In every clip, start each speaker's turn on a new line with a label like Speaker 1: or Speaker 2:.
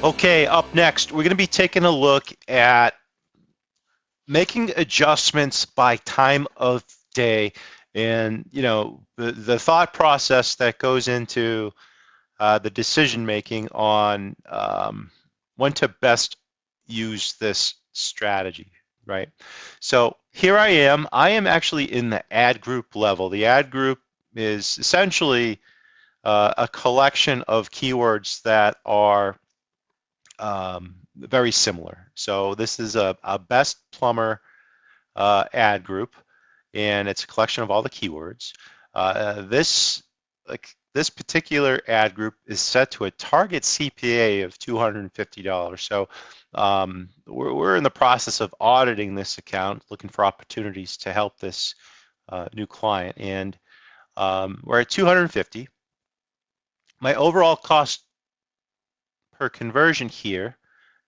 Speaker 1: Okay, up next, we're going to be taking a look at making adjustments by time of day, and the thought process that goes into the decision making on when to best use this strategy, right? So here I am actually in the ad group level. The ad group is essentially a collection of keywords that are very similar. So this is a best plumber ad group, and it's a collection of all the keywords. This particular ad group is set to a target CPA of $250. So we're in the process of auditing this account, looking for opportunities to help this new client, and we're at 250. My overall cost per conversion here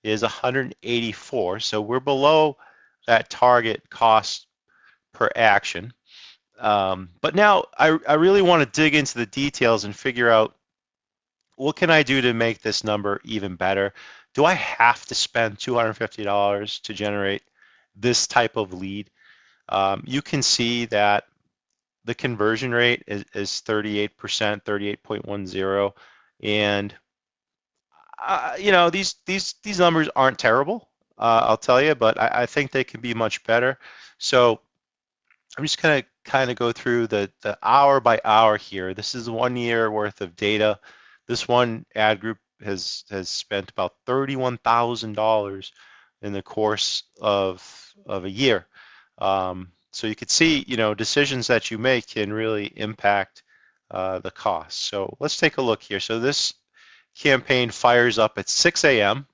Speaker 1: is 184, so we're below that target cost per action. But now I really want to dig into the details and figure out what can I do to make this number even better. Do I have to spend $250 to generate this type of lead? You can see that the conversion rate is 38%, 38.10, and these numbers aren't terrible, I'll tell you, but I think they can be much better. So I'm just gonna kind of go through the hour by hour here. This is 1 year worth of data. This one ad group has spent about $31,000 in the course of a year. So you could see, decisions that you make can really impact the cost. So let's take a look here. So this campaign fires up at 6 a.m.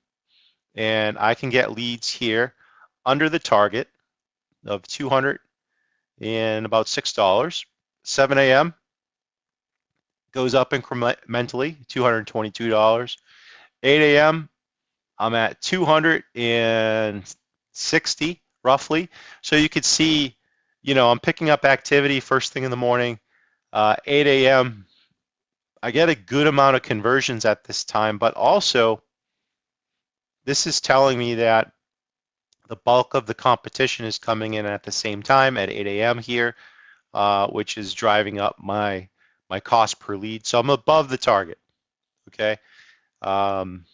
Speaker 1: and I can get leads here under the target of 200 and about $6. 7 a.m. goes up incrementally, $222. 8 a.m. I'm at 260 roughly. So you could see, I'm picking up activity first thing in the morning. 8 a.m. I get a good amount of conversions at this time, but also this is telling me that the bulk of the competition is coming in at the same time at 8 a.m. here, which is driving up my cost per lead. So I'm above the target. Okay. The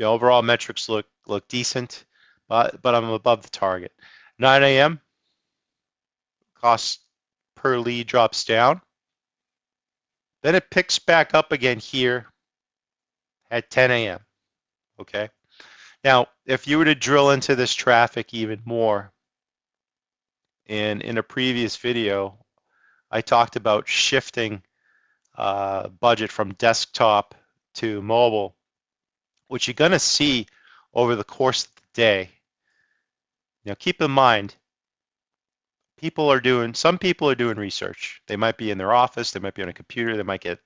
Speaker 1: overall metrics look decent, but I'm above the target. 9 a.m. cost per lead drops down. Then it picks back up again here at 10 a.m. Okay. Now, if you were to drill into this traffic even more, and in a previous video, I talked about shifting budget from desktop to mobile, which you're going to see over the course of the day. Now, keep in mind, some people are doing research. They might be in their office, they might be on a computer, they might get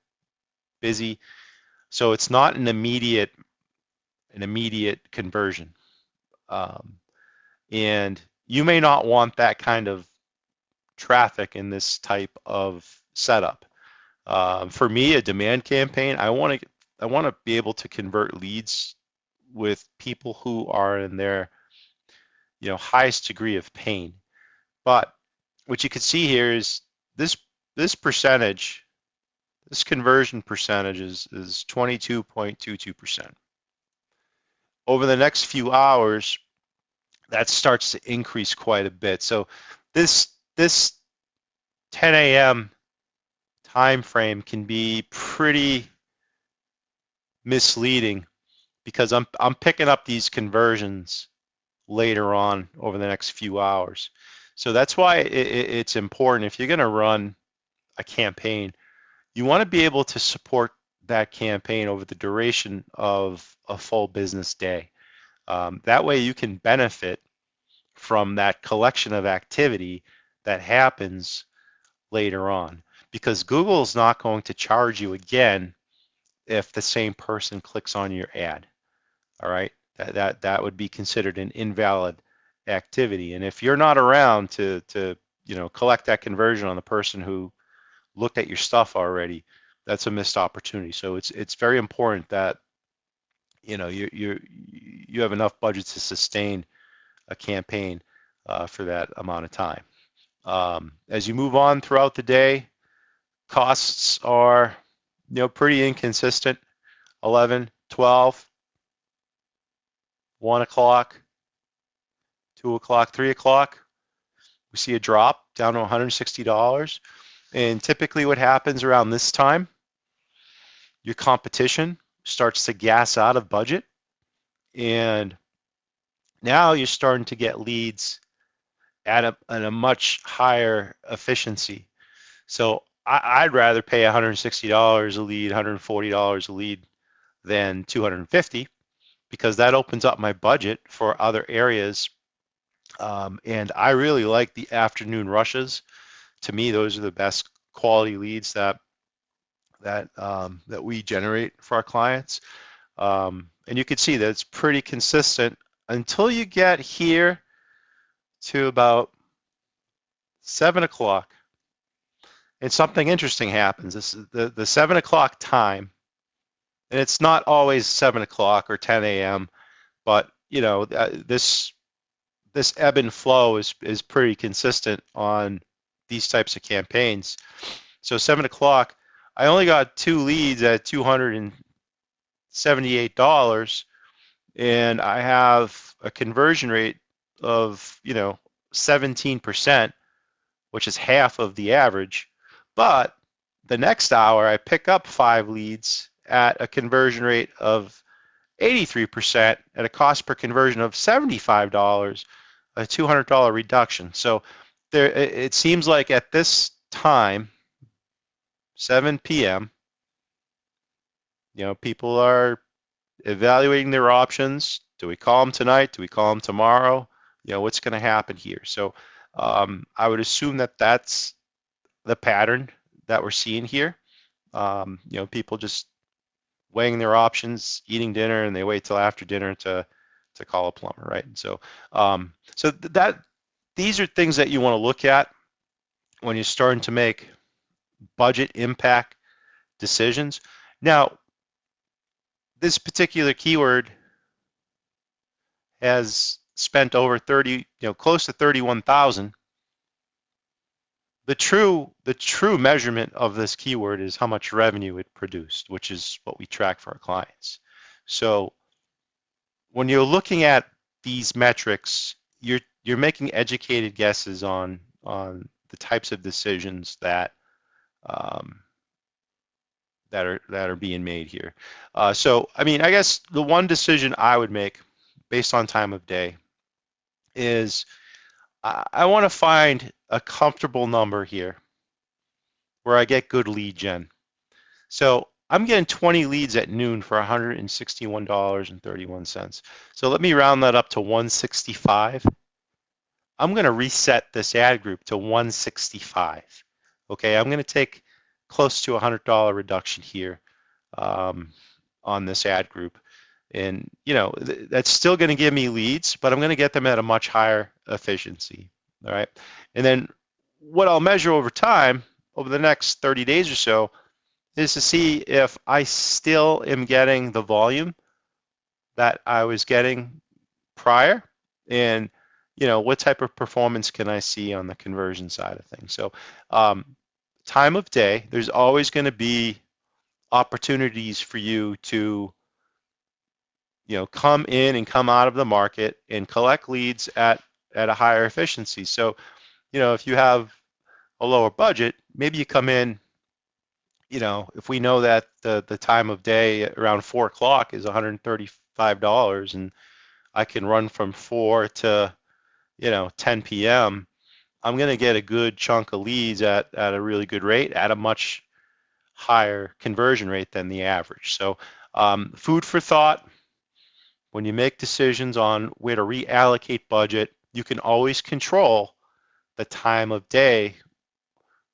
Speaker 1: busy. So it's not an immediate conversion. And you may not want that kind of traffic in this type of setup. For me, a demand campaign, I want to be able to convert leads with people who are in their highest degree of pain. But what you can see here is this percentage, this conversion percentage is 22.22%. Over the next few hours, that starts to increase quite a bit. So this 10 a.m. time frame can be pretty misleading because I'm picking up these conversions later on over the next few hours. So that's why it's important, if you're going to run a campaign, you want to be able to support that campaign over the duration of a full business day. That way you can benefit from that collection of activity that happens later on, because Google's not going to charge you again if the same person clicks on your ad. All right, that would be considered an invalid activity. And if you're not around to collect that conversion on the person who looked at your stuff already, that's a missed opportunity. So it's very important that you have enough budget to sustain a campaign for that amount of time. As you move on throughout the day, costs are pretty inconsistent. 11, 12, 1 o'clock, 2 o'clock, 3 o'clock, we see a drop down to $160. And typically what happens around this time, your competition starts to gas out of budget. And now you're starting to get leads at a much higher efficiency. So I'd rather pay $160 a lead, $140 a lead than $250 because that opens up my budget for other areas. And I really like the afternoon rushes. To me, those are the best quality leads that we generate for our clients. And you can see that it's pretty consistent until you get here to about 7 o'clock. And something interesting happens. This is the 7 o'clock time, and it's not always 7 o'clock or 10 a.m., but this ebb and flow is pretty consistent on these types of campaigns. So 7 o'clock, I only got 2 leads at $278, and I have a conversion rate of 17%, which is half of the average. But the next hour, I pick up 5 leads at a conversion rate of 83% at a cost per conversion of $75, a $200 reduction. So it seems like at this time, 7 p.m., people are evaluating their options. Do we call them tonight? Do we call them tomorrow? What's going to happen here? So I would assume that that's the pattern that we're seeing here. People just weighing their options, eating dinner, and they wait till after dinner to call a plumber, right? And so these are things that you want to look at when you're starting to make budget impact decisions. Now, this particular keyword has spent over 30, close to 31,000. The true measurement of this keyword is how much revenue it produced, which is what we track for our clients. So when you're looking at these metrics, you're making educated guesses on the types of decisions that are being made here. So I mean, I guess the one decision I would make based on time of day is I want to find a comfortable number here where I get good lead gen. So I'm getting 20 leads at noon for $161.31. So let me round that up to 165. I'm going to reset this ad group to 165. Okay, I'm going to take close to $100 reduction here on this ad group. And that's still going to give me leads, but I'm going to get them at a much higher efficiency. All right. And then what I'll measure over time, over the next 30 days or so, is to see if I still am getting the volume that I was getting prior, and what type of performance can I see on the conversion side of things. So time of day, there's always going to be opportunities for you to come in and come out of the market and collect leads at a higher efficiency. So, if you have a lower budget, maybe you come in, if we know that the time of day around 4 o'clock is $135 and I can run from 4 to, 10 p.m., I'm going to get a good chunk of leads at a really good rate at a much higher conversion rate than the average. So food for thought. When you make decisions on where to reallocate budget, you can always control the time of day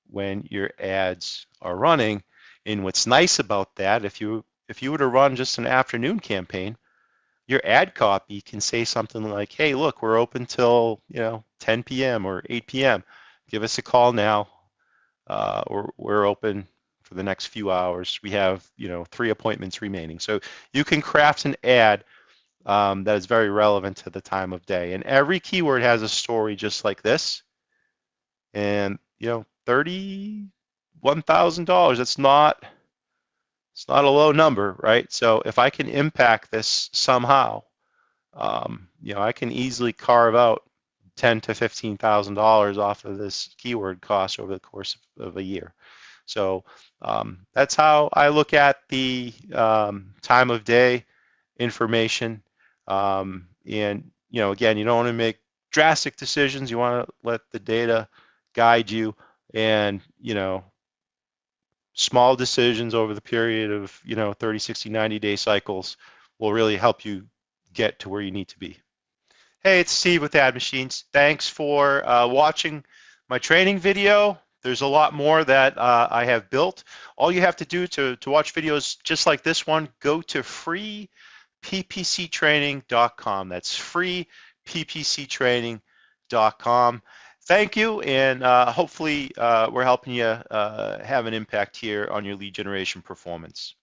Speaker 1: when your ads are running. And what's nice about that, if you were to run just an afternoon campaign, your ad copy can say something like, hey, look, we're open till 10 p.m. or 8 p.m. Give us a call now. We're open for the next few hours. We have, 3 appointments remaining. So you can craft an ad that is very relevant to the time of day. And every keyword has a story just like this. And, $31,000, it's not a low number, right? So if I can impact this somehow, I can easily carve out $10,000 to $15,000 off of this keyword cost over the course of a year. So that's how I look at the time of day information. And again, you don't want to make drastic decisions. You want to let the data guide you, and small decisions over the period of 30, 60, 90-day cycles will really help you get to where you need to be. Hey, it's Steve with Ad Machines. Thanks for watching my training video. There's a lot more that I have built. All you have to do to watch videos just like this one, go to freeppctraining.com. That's freeppctraining.com. Thank you, and hopefully we're helping you have an impact here on your lead generation performance.